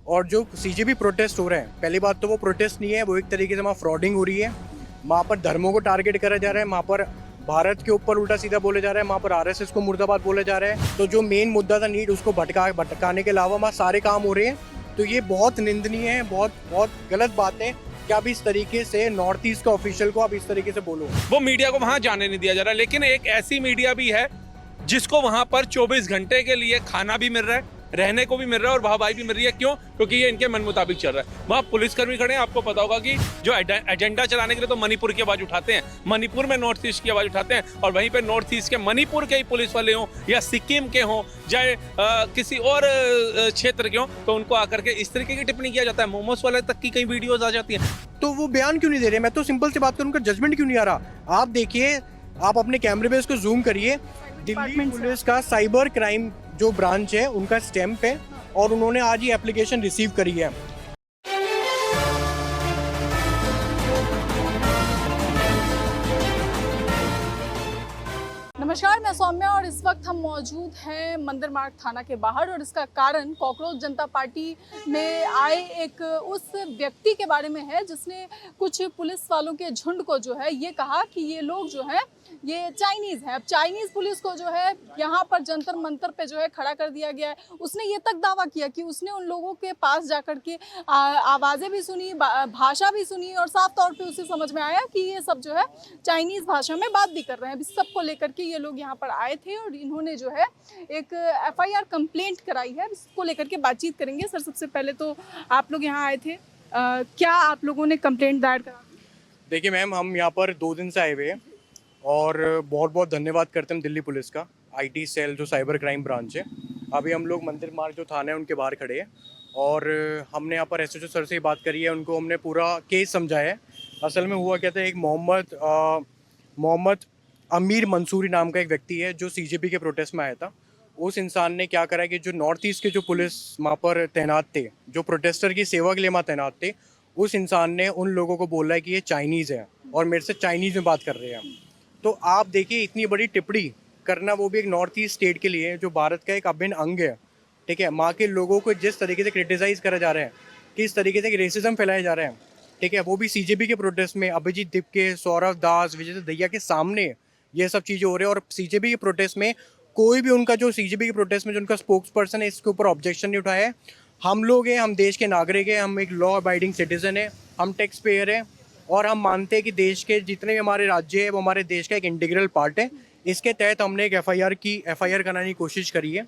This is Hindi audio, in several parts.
और जो सीजेपी प्रोटेस्ट हो रहे हैं, पहली बात तो वो प्रोटेस्ट नहीं है, वो एक तरीके से वहाँ फ्रॉडिंग हो रही है। वहाँ पर धर्मों को टारगेट करा जा रहा है, वहाँ पर भारत के ऊपर उल्टा सीधा बोले जा रहा है, वहाँ पर आरएसएस को मुर्दाबाद बोले जा रहे हैं। तो जो मेन मुद्दा था नीट, उसको भटकाने के अलावा वहाँ सारे काम हो रहे हैं। तो ये बहुत निंदनीय है, बहुत बहुत गलत बात है कि आप इस तरीके से नॉर्थ ईस्ट का ऑफिशियल को आप इस तरीके से बोलो। वो मीडिया को वहां जाने नहीं दिया जा रहा, लेकिन एक ऐसी मीडिया भी है जिसको वहां पर 24 घंटे के लिए खाना भी मिल रहा है, रहने को भी मिल रहा है और वाहवाही भी मिल रही है। क्यों? क्योंकि ये इनके मन मुताबिक चल रहा है। वहाँ पुलिसकर्मी खड़े हैं, आपको पता होगा कि जो एजेंडा चलाने के लिए तो मणिपुर की आवाज उठाते हैं, मणिपुर में नॉर्थ ईस्ट की आवाज उठाते हैं, और वहीं पे नॉर्थ ईस्ट के मणिपुर के ही पुलिस वाले हों या सिक्किम के हों, चाहे किसी और क्षेत्र के हों, तो उनको आकर के इस तरीके की टिप्पणी किया जाता है। मोमोस वाले तक की कई वीडियोज आ जाती हैं। तो वो बयान क्यों नहीं दे रहे? मैं तो सिंपल सी बात करूँ, उनका जजमेंट क्यों नहीं आ रहा? आप देखिए, आप अपने कैमरे पे इसको जूम करिए, दिल्ली पुलिस का साइबर क्राइम जो ब्रांच है उनका स्टैंप है और उन्होंने आज ही एप्लीकेशन रिसीव करी है। नमस्कार, मैं सौम्या और इस वक्त हम मौजूद हैं मंदिर मार्ग थाना के बाहर, और इसका कारण कॉकरोच जनता पार्टी में आए एक उस व्यक्ति के बारे में है जिसने कुछ पुलिस वालों के झुंड को जो है ये कहा कि ये लोग जो है ये चाइनीज़ है। अब चाइनीज़ पुलिस को जो है यहाँ पर जंतर मंतर पे जो है खड़ा कर दिया गया है। उसने ये तक दावा किया कि उसने उन लोगों के पास जाकर के आवाज़ें भी सुनी, भाषा भी सुनी, और साफ तौर पे उसे समझ में आया कि ये सब जो है चाइनीज़ भाषा में बात भी कर रहे हैं। इस सब को लेकर के ये लोग यहाँ पर आए थे और इन्होंने जो है एक FIR कंप्लेंट कराई है। इसको लेकर के बातचीत करेंगे। सर, सबसे पहले तो आप लोग यहाँ आए थे, क्या आप लोगों ने कंप्लेंट दायर करा? देखिए मैम, हम यहाँ पर 2 दिन से आए हुए हैं और बहुत बहुत धन्यवाद करते हैं दिल्ली पुलिस का, IT सेल जो साइबर क्राइम ब्रांच है। अभी हम लोग मंदिर मार्ग जो थाना है उनके बाहर खड़े हैं और हमने यहाँ पर SHO सर से बात करी है, उनको हमने पूरा केस समझाया है। असल में हुआ क्या था, एक मोहम्मद अमीर मंसूरी नाम का एक व्यक्ति है जो CJP के प्रोटेस्ट में आया था। उस इंसान ने क्या करा कि जो नॉर्थ ईस्ट के जो पुलिस वहाँ पर तैनात थे, जो प्रोटेस्टर की सेवा के लिए वहाँ तैनात थे, उस इंसान ने उन लोगों को बोला है कि ये चाइनीज़ है और मेरे से चाइनीज़ में बात कर रहे हैं। तो आप देखिए, इतनी बड़ी टिप्पणी करना, वो भी एक नॉर्थ ईस्ट स्टेट के लिए जो भारत का एक अभिन्न अंग है, ठीक है। माँ के लोगों को जिस तरीके से क्रिटिसाइज़ करा जा रहा है, किस तरीके से रेसिज्म फैलाया जा रहा है, ठीक है, वो भी CJP के प्रोटेस्ट में अभिजीत दिपके, सौरव दास, विजय दहिया के सामने ये सब चीज़ें हो रही है। और CJP के प्रोटेस्ट में कोई भी उनका जो CJP के प्रोटेस्ट में जो उनका स्पोक्स पर्सन है, इसके ऊपर ऑब्जेक्शन नहीं उठाया है। हम लोग हैं, हम देश के नागरिक हैं, हम एक लॉ अबाइडिंग सिटीजन है, हम टैक्स पेयर हैं और हम मानते हैं कि देश के जितने भी हमारे राज्य है वो हमारे देश का एक इंटीग्रल पार्ट है। इसके तहत हमने एक FIR कराने की कोशिश करी है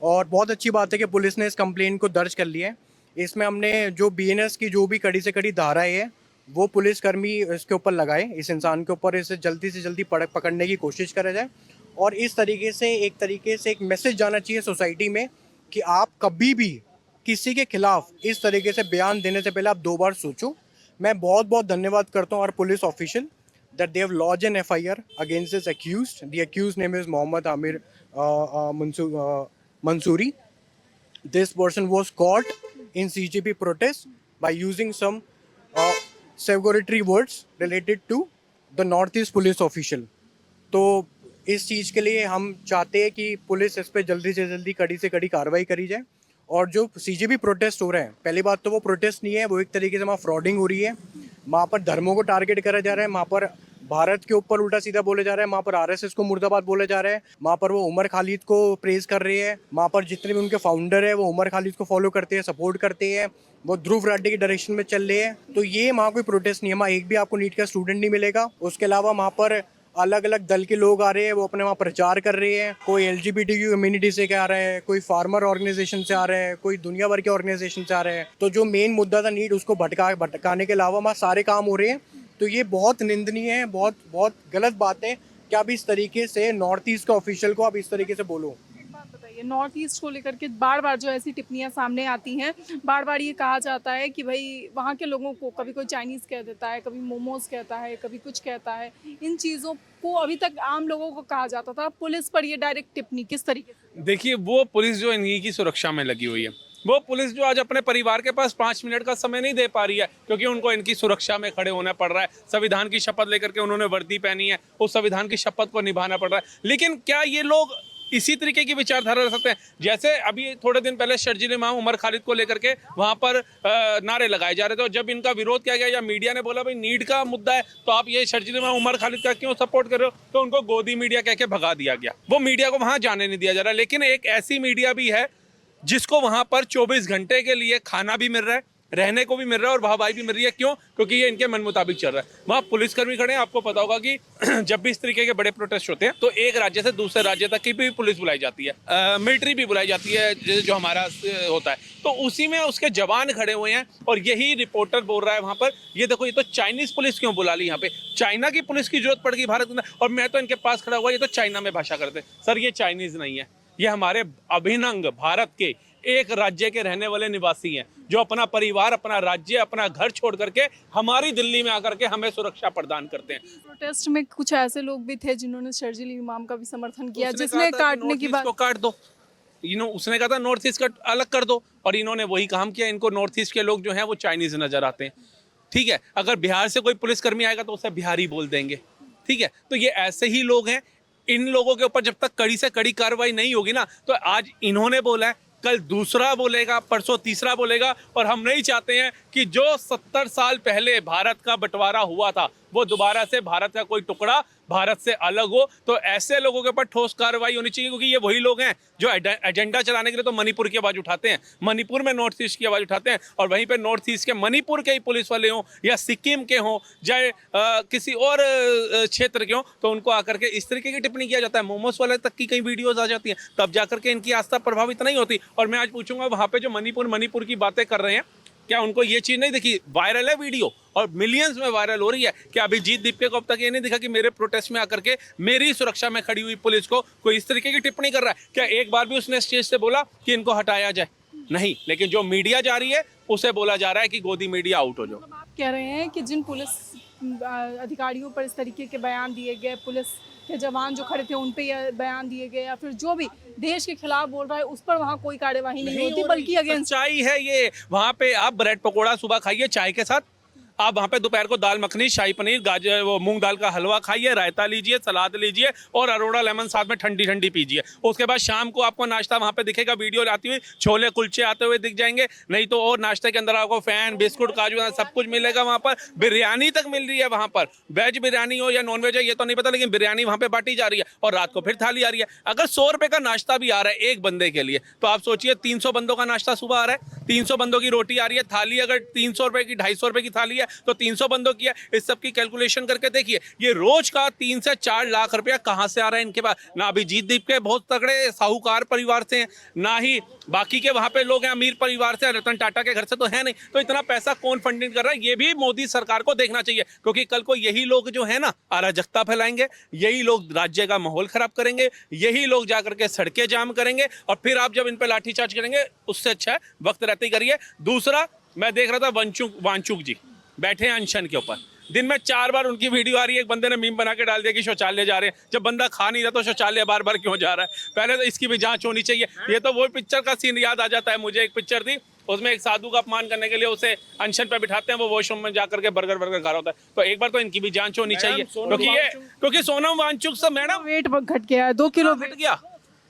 और बहुत अच्छी बात है कि पुलिस ने इस कंप्लेंट को दर्ज कर लिया है। इसमें हमने जो BNS की जो भी कड़ी से कड़ी धाराएं है वो पुलिसकर्मी इसके ऊपर लगाए, इस इंसान के ऊपर, इसे जल्दी से जल्दी पकड़ने की कोशिश करा जाए। और इस तरीके से एक मैसेज जाना चाहिए सोसाइटी में कि आप कभी भी किसी के खिलाफ इस तरीके से बयान देने से पहले आप 2 बार सोचो। मैं बहुत बहुत धन्यवाद करता हूँ और police official that they have lodged an FIR against this accused. The accused name is Mohammed Amir Mansoori. This person was caught in CJP protest by using some derogatory words related to the Northeast police official. तो इस चीज़ के लिए हम चाहते हैं कि पुलिस इस पर जल्दी से जल्दी कड़ी से कड़ी कार्रवाई करी जाए। और जो CJP प्रोटेस्ट हो रहे हैं, पहली बात तो वो प्रोटेस्ट नहीं है, वो एक तरीके से वहाँ फ्रॉडिंग हो रही है। वहाँ पर धर्मों को टारगेट करा जा रहा है, वहाँ पर भारत के ऊपर उल्टा सीधा बोले जा रहा है, वहाँ पर आरएसएस को मुर्दाबाद बोले जा रहे हैं, वहाँ पर वो उमर खालिद को प्रेज कर रहे हैं, वहाँ पर जितने भी उनके फाउंडर है वो उमर खालिद को फॉलो करते हैं, सपोर्ट करते हैं, वो ध्रुव राठी के डायरेक्शन में चल रहे हैं। तो ये वहाँ कोई प्रोटेस्ट नहीं है, वहाँ एक भी आपको नीट का स्टूडेंट नहीं मिलेगा। उसके अलावा वहाँ पर अलग अलग दल के लोग आ रहे हैं, वो अपने वहाँ प्रचार कर रहे हैं। कोई LGBTQ कम्युनिटी से आ रहा है, कोई फार्मर ऑर्गेनाइजेशन से आ रहा है, कोई दुनिया भर के ऑर्गेनाइजेशन से आ रहे हैं। तो जो मेन मुद्दा था नीट, उसको भटकाने के अलावा वहाँ सारे काम हो रहे हैं। तो ये बहुत निंदनीय है, बहुत बहुत गलत बात है कि आप इस तरीके से नॉर्थ ईस्ट का ऑफिशियल को आप इस तरीके से बोलो। एक बात बताइए, नॉर्थ ईस्ट को लेकर के बार बार जो ऐसी टिप्पणियां सामने आती हैं, बार बार ये कहा जाता है कि भाई वहाँ के लोगों को कभी कोई चाइनीज़ कह देता है, कभी मोमोज कहता है, कभी कुछ कहता है। इन चीज़ों को अभी तक आम लोगों को कहा जाता था, पुलिस पर ये डायरेक्ट टिप्पणी किस तरीके से? देखिए, वो पुलिस जो इन्हीं की सुरक्षा में लगी हुई है, वो पुलिस जो आज अपने परिवार के पास 5 मिनट का समय नहीं दे पा रही है, क्योंकि उनको इनकी सुरक्षा में खड़े होना पड़ रहा है। संविधान की शपथ लेकर के उन्होंने वर्दी पहनी है, उस संविधान की शपथ को निभाना पड़ रहा है। लेकिन क्या ये लोग इसी तरीके की विचारधारा रख सकते हैं। जैसे अभी थोड़े दिन पहले शर्जील इमाम उमर खालिद को लेकर के वहां पर नारे लगाए जा रहे थे और जब इनका विरोध किया गया या मीडिया ने बोला भाई नीट का मुद्दा है तो आप ये शर्जील इमाम उमर खालिद का क्यों सपोर्ट कर रहे हो, तो उनको गोदी मीडिया कह के भगा दिया गया। वो मीडिया को वहां जाने नहीं दिया जा रहा। लेकिन एक ऐसी मीडिया भी है जिसको वहां पर 24 घंटे के लिए खाना भी मिल रहा है, रहने को भी मिल रहा है और वाहवाही भी मिल रही है। क्यों? क्योंकि ये इनके मन मुताबिक चल रहा है। वहाँ पुलिसकर्मी खड़े हैं। आपको पता होगा कि जब भी इस तरीके के बड़े प्रोटेस्ट होते हैं तो एक राज्य से दूसरे राज्य तक की भी पुलिस बुलाई जाती है, मिलिट्री भी बुलाई जाती है जो हमारा होता है, तो उसी में उसके जवान खड़े हुए हैं और यही रिपोर्टर बोल रहा है वहाँ पर ये देखो ये तो चाइनीज पुलिस क्यों बुला ली यहाँ पे, चाइना की पुलिस की जरूरत पड़ गई भारत में। और मैं तो इनके पास खड़ा हुआ ये तो चाइना में भाषा करते। सर ये चाइनीज नहीं है, ये हमारे अभिन्न भारत के एक राज्य के रहने वाले निवासी हैं जो अपना परिवार, अपना राज्य, अपना घर छोड़ करके हमारी दिल्ली में आकर के हमें सुरक्षा प्रदान करते हैं। प्रोटेस्ट में कुछ ऐसे लोग भी थे जिन्होंने शर्जील इमाम का भी समर्थन किया, उसने जिसने कहा था काटने की बात, को काट दो, उसने कहा था नॉर्थ ईस्ट का अलग कर दो और इन्होंने वही काम किया। इनको नॉर्थ ईस्ट के लोग जो हैं वो चाइनीज नजर आते हैं। ठीक है, अगर बिहार से कोई पुलिसकर्मी आएगा तो उसे बिहारी बोल देंगे। ठीक है, तो ये ऐसे ही लोग हैं। इन लोगों के ऊपर जब तक कड़ी से कड़ी कार्रवाई नहीं होगी ना, तो आज इन्होंने बोला है, कल दूसरा बोलेगा, परसों तीसरा बोलेगा। और हम नहीं चाहते हैं कि जो 70 साल पहले भारत का बंटवारा हुआ था वो दोबारा से भारत का कोई टुकड़ा भारत से अलग हो। तो ऐसे लोगों के ऊपर ठोस कार्रवाई होनी चाहिए, क्योंकि ये वही लोग हैं जो एजेंडा चलाने के लिए तो मणिपुर की आवाज़ उठाते हैं, मणिपुर में नॉर्थ ईस्ट की आवाज़ उठाते हैं, और वहीं पे नॉर्थ ईस्ट के मणिपुर के ही पुलिस वाले हों या सिक्किम के हों चाहे किसी और क्षेत्र के हों, तो उनको आकर के इस तरीके की टिप्पणी किया जाता है। मोमोस वाले तक की कई वीडियोज़ आ जाती हैं, तब जाकर के इनकी आस्था प्रभावित नहीं होती। और मैं आज पूछूंगा वहाँ पर जो मणिपुर की बातें कर रहे हैं, क्या उनको ये चीज़ नहीं दिखी? वायरल है वीडियो और मिलियंस में वायरल हो रही है। क्या अभिजीत दीपके को अब तक ये नहीं दिखा कि मेरे प्रोटेस्ट में आकर के मेरी सुरक्षा में खड़ी हुई पुलिस को कोई इस तरीके की टिप्पणी कर रहा है? क्या एक बार भी उसने स्टेज से बोला कि इनको हटाया जाए? नहीं। लेकिन जो मीडिया जा रही है उसे बोला जा रहा है कि गोदी मीडिया आउट हो जाओ। आप कह रहे हैं कि जिन पुलिस अधिकारियों पर इस तरीके के बयान दिए गए, पुलिस के जवान जो खड़े थे उन पे ये बयान दिए गए, या फिर जो भी देश के खिलाफ बोल रहा है उस पर वहाँ कोई कार्यवाही नहीं होती, बल्कि अगेंस्ट सच्चाई है ये। वहाँ पे आप ब्रेड पकोड़ा सुबह खाइए चाय के साथ, आप वहाँ पे दोपहर को दाल मखनी, शाही पनीर, गाजर, वो मूंग दाल का हलवा खाइए, रायता लीजिए, सलाद लीजिए और अरोड़ा लेमन साथ में ठंडी ठंडी पीजिए। उसके बाद शाम को आपको नाश्ता वहाँ पे दिखेगा, वीडियो आती हुई, छोले कुलचे आते हुए दिख जाएंगे। नहीं तो और नाश्ते के अंदर आपको फैन, बिस्कुट, काजू सब कुछ मिलेगा। वहाँ पर बिरयानी तक मिल रही है। वहाँ पर वेज बिरयानी हो या नॉन वेज है ये तो नहीं पता, लेकिन बिरयानी वहाँ पे बांटी जा रही है और रात को फिर थाली आ रही है। अगर 100 रुपये का नाश्ता भी आ रहा है एक बंदे के लिए, तो आप सोचिए 300 बंदों का नाश्ता सुबह आ रहा है, 300 बंदों की रोटी आ रही है। थाली अगर 300 रुपये की, 250 रुपये की थाली है तो 300 बंदों की है। इस सब की कैलकुलेशन करके देखिए ये रोज का 3 से 4 लाख रुपया कहां से आ रहा है इनके पास। ना अभिजीत दीपके बहुत तगड़े साहूकार परिवार से हैं, ना ही बाकी के वहां पे लोग हैं अमीर परिवार से, रतन टाटा के घर से तो है नहीं। तो इतना पैसा कौन फंडिंग कर रहा है ये भी मोदी सरकार को देखना चाहिए, क्योंकि कल को यही लोग जो है ना अराजकता फैलाएंगे, यही लोग राज्य का माहौल खराब करेंगे, यही लोग जाकर के सड़कें जाम करेंगे और फिर आप जब इन पे लाठीचार्ज करेंगे उससे अच्छा है वक्त रहते ही करिए। दूसरा, मैं देख रहा था वांचुक जी बैठे हैं अनशन के ऊपर, दिन में 4 बार उनकी वीडियो आ रही है। एक बंदे ने मीम बना के डाल दिया कि शौचालय जा रहे हैं। जब बंदा खा नहीं रहा तो शौचालय बार बार क्यों जा रहा है? पहले तो इसकी भी जांच होनी चाहिए। ये तो वो पिक्चर का सीन याद आ जाता है मुझे। एक पिक्चर थी उसमें एक साधु का अपमान करने के लिए उसे अनशन पे बिठाते हैं, वो वॉशरूम में जाकर के बर्गर खा रहा होता है। तो एक बार तो इनकी भी जांच होनी चाहिए, क्योंकि सोनम वांगचुक से मैडम वेट घट गया है, 2 किलो घट गया।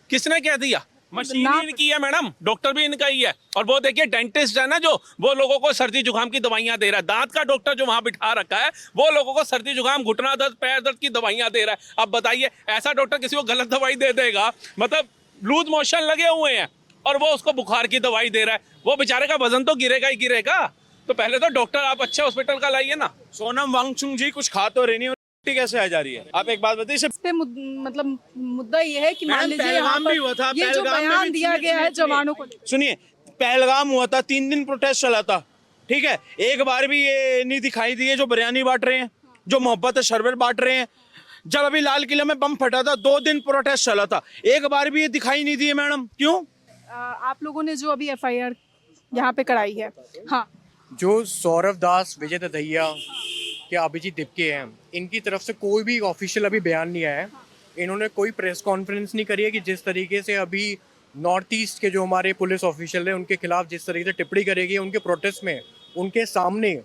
किसने कह दिया? मशीन इनकी है मैडम, डॉक्टर भी इनका ही है। और वो देखिए डेंटिस्ट है ना जो, वो लोगों को सर्दी जुकाम की दवाइयां दे रहा है। दांत का डॉक्टर जो वहां बिठा रखा है वो लोगों को सर्दी जुकाम, घुटना दर्द, पैर दर्द की दवाइयां दे रहा है। अब बताइए ऐसा डॉक्टर किसी को गलत दवाई दे देगा? मतलब लूज मोशन लगे हुए हैं और वो उसको बुखार की दवाई दे रहा है, वो बेचारे का वजन तो गिरेगा ही गिरेगा। तो पहले तो डॉक्टर आप अच्छे हॉस्पिटल का लाइए ना। सोनम वांगचुक जी कुछ खा तो रही नहीं, कैसे आ जा रही है? आप एक बात बताइए। इस पे मतलब मुद्दा ये है कि मान लीजिए यहाँ पहलगाम भी हुआ था, पर ये जो पहलगाम में बयान भी दिया गया है जवानों को, सुनिए, पहलगाम हुआ था, 3 दिन प्रोटेस्ट चला था, ठीक है। एक बार भी ये नहीं दिखाई दी है जो बिरयानी बांट रहे हैं, जो मोहब्बत है शरबत बांट रहे हैं। जब अभी लाल किले में बम फटा था 2 दिन प्रोटेस्ट चला था, एक बार भी ये दिखाई नहीं दी है मैडम। क्यों? आप लोगों ने जो अभी FIR यहाँ पे कराई है, हाँ, जो सौरभ दास, विजय दहिया या अभिजीत दीपके हैं, इनकी तरफ से कोई भी ऑफिशियल अभी बयान नहीं आया है। इन्होंने कोई प्रेस कॉन्फ्रेंस नहीं करी है कि जिस तरीके से अभी नॉर्थ ईस्ट के जो हमारे पुलिस ऑफिशियल हैं उनके खिलाफ जिस तरीके से टिप्पणी करेगी उनके प्रोटेस्ट में, उनके सामने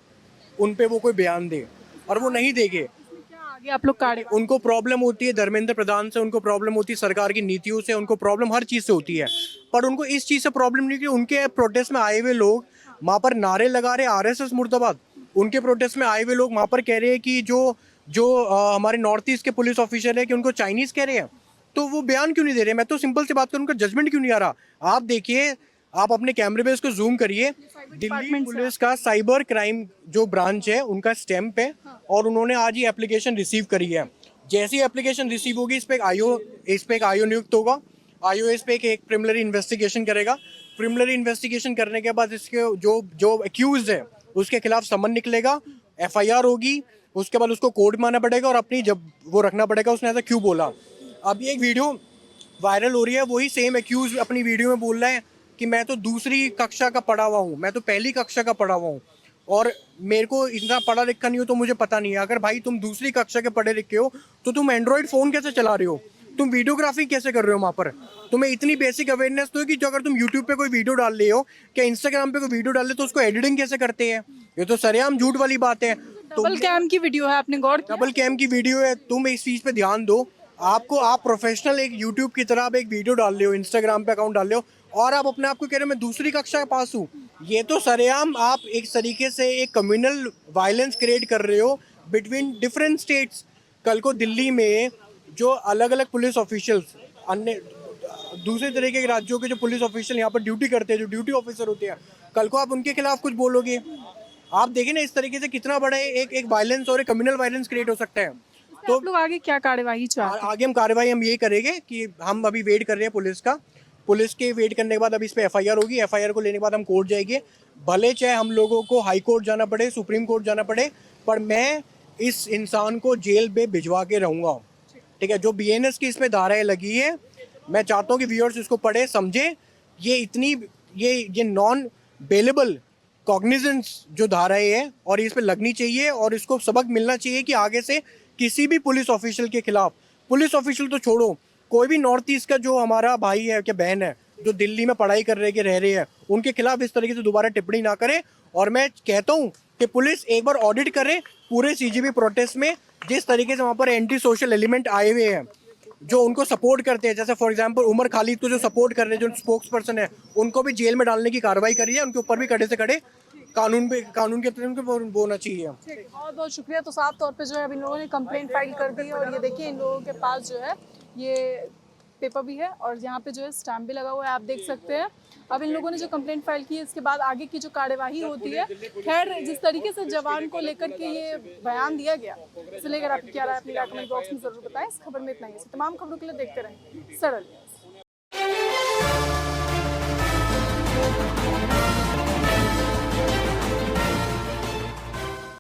उन पे वो कोई बयान दे, और वो नहीं देंगे। क्या आगे आप लोग कार्य उनको प्रॉब्लम होती है धर्मेंद्र प्रधान से, उनको प्रॉब्लम होती है सरकार की नीतियों से, उनको प्रॉब्लम हर चीज़ से होती है, पर उनको इस चीज़ से प्रॉब्लम नहीं कि उनके प्रोटेस्ट में आए हुए लोग वहाँ पर नारे लगा रहे आरएसएस मुर्दाबाद। उनके प्रोटेस्ट में आए हुए लोग वहाँ पर कह रहे हैं कि जो हमारे नॉर्थ ईस्ट के पुलिस ऑफिसर है कि उनको चाइनीज़ कह रहे हैं, तो वो बयान क्यों नहीं दे रहे? मैं तो सिंपल सी बात करूँ, उनका जजमेंट क्यों नहीं आ रहा? आप देखिए, आप अपने कैमरे पे इसको जूम करिए, दिल्ली पुलिस का साइबर क्राइम जो ब्रांच है उनका स्टैंप है, और उन्होंने आज ही एप्लीकेशन रिसीव करी है। जैसी एप्लीकेशन रिसीव होगी इस पे एक आईओ नियुक्त होगा। आईओ इस पे एक प्रिलिमिनरी इन्वेस्टिगेशन करेगा। प्रिलिमिनरी इन्वेस्टिगेशन करने के बाद इसके जो एक्यूज है उसके खिलाफ समन निकलेगा, एफआईआर होगी, उसके बाद उसको कोर्ट में आना पड़ेगा और अपनी जब वो रखना पड़ेगा उसने ऐसा क्यों बोला। अब ये एक वीडियो वायरल हो रही है, वही सेम एक्यूज अपनी वीडियो में बोल रहा है कि मैं तो दूसरी कक्षा का पढ़ा हुआ हूँ, मैं तो पहली कक्षा का पढ़ा हुआ हूँ और मेरे को इतना पढ़ा लिखा नहीं हो तो मुझे पता नहीं है। अगर भाई तुम दूसरी कक्षा के पढ़े लिखे हो तो तुम एंड्रॉइड फ़ोन कैसे चला रहे हो? तुम वीडियोग्राफी कैसे कर रहे हो? वहाँ पर तुम्हें इतनी बेसिक अवेयरनेस तो है कि जो अगर तुम यूट्यूब पे कोई वीडियो डाल रहे हो, क्या इंस्टाग्राम पे कोई वीडियो डाल रहे हो तो उसको एडिटिंग कैसे करते हैं? ये तो सरेआम झूठ वाली बात है। डबल कैम की वीडियो है, आपने गौर किया? डबल कैम की वीडियो है, तुम इस चीज़ पे ध्यान दो। आप प्रोफेशनल एक यूट्यूब की तरह आप एक वीडियो डाल रहे हो, इंस्टाग्राम पे अकाउंट डाल रहे हो और आप अपने आप को कह रहे हो मैं दूसरी कक्षा के पास हूँ। ये तो सरेआम आप एक तरीके से एक कम्युनल वायलेंस क्रिएट कर रहे हो बिटवीन डिफरेंट स्टेट्स। कल को दिल्ली में जो अलग अलग पुलिस ऑफिशियल्स, अन्य दूसरे तरीके के राज्यों के जो पुलिस ऑफिशियल यहाँ पर ड्यूटी करते हैं, जो ड्यूटी ऑफिसर होते हैं, कल को आप उनके खिलाफ कुछ बोलोगे, आप देखिए ना इस तरीके से कितना बड़ा एक वायलेंस और एक कम्युनल वायलेंस क्रिएट हो सकता है। तो आप लोग आगे क्या कार्यवाही चाहते हैं? आगे हम कार्रवाई हम ये करेंगे कि हम अभी वेट कर रहे हैं पुलिस के वेट करने के बाद अब इस पे एफआईआर होगी। एफआईआर को लेने के बाद हम कोर्ट जाएंगे, भले चाहे हम लोगों को हाई कोर्ट जाना पड़े, सुप्रीम कोर्ट जाना पड़े, पर मैं इस इंसान को जेल में भिजवा के रहूँगा। ठीक है, जो बीएनएस की इसमें धाराएं लगी है, मैं चाहता हूँ कि व्यूअर्स इसको पढ़े समझे। ये नॉन बेलेबल कॉग्निजेंस जो धाराएं है और इस पे लगनी चाहिए और इसको सबक मिलना चाहिए कि आगे से किसी भी पुलिस ऑफिशियल के खिलाफ, पुलिस ऑफिशियल तो छोड़ो, कोई भी नॉर्थ ईस्ट का जो हमारा भाई है क्या बहन है जो दिल्ली में पढ़ाई कर रह रहे हैं, उनके खिलाफ इस तरीके से दोबारा टिप्पणी ना करे। और मैं कहता हूँ कि पुलिस एक बार ऑडिट करे पूरे सीजीबी प्रोटेस्ट में, जिस तरीके से वहाँ पर एंटी सोशल एलिमेंट आए हुए हैं जो उनको सपोर्ट करते हैं, जैसे फॉर एग्जांपल उमर खालिद को जो सपोर्ट कर रहे हैं, जो स्पोक्स पर्सन है, उनको भी जेल में डालने की कार्रवाई करी है, उनके ऊपर भी कड़े से कड़े कानून के तहत उनको बोलना चाहिए। बहुत बहुत शुक्रिया। तो साफ तौर पे जो है अब इन लोगों ने कंप्लेंट फाइल कर दी है और ये देखिए इन लोगों के पास जो है ये पेपर भी है और यहाँ पे जो है स्टैम्प भी लगा हुआ है, आप देख सकते हैं। अब इन लोगों ने जो कंप्लेंट फाइल की है इसके बाद आगे की जो कार्यवाही होती है, खैर जिस तरीके से जवान को लेकर के ये बयान दिया गया, इसे लेकर आपकी क्या राय अपनी कमेंट बॉक्स में जरूर बताएं। इस खबर में इतना ही। तमाम खबरों के लिए देखते रहें सरल न्यूज़।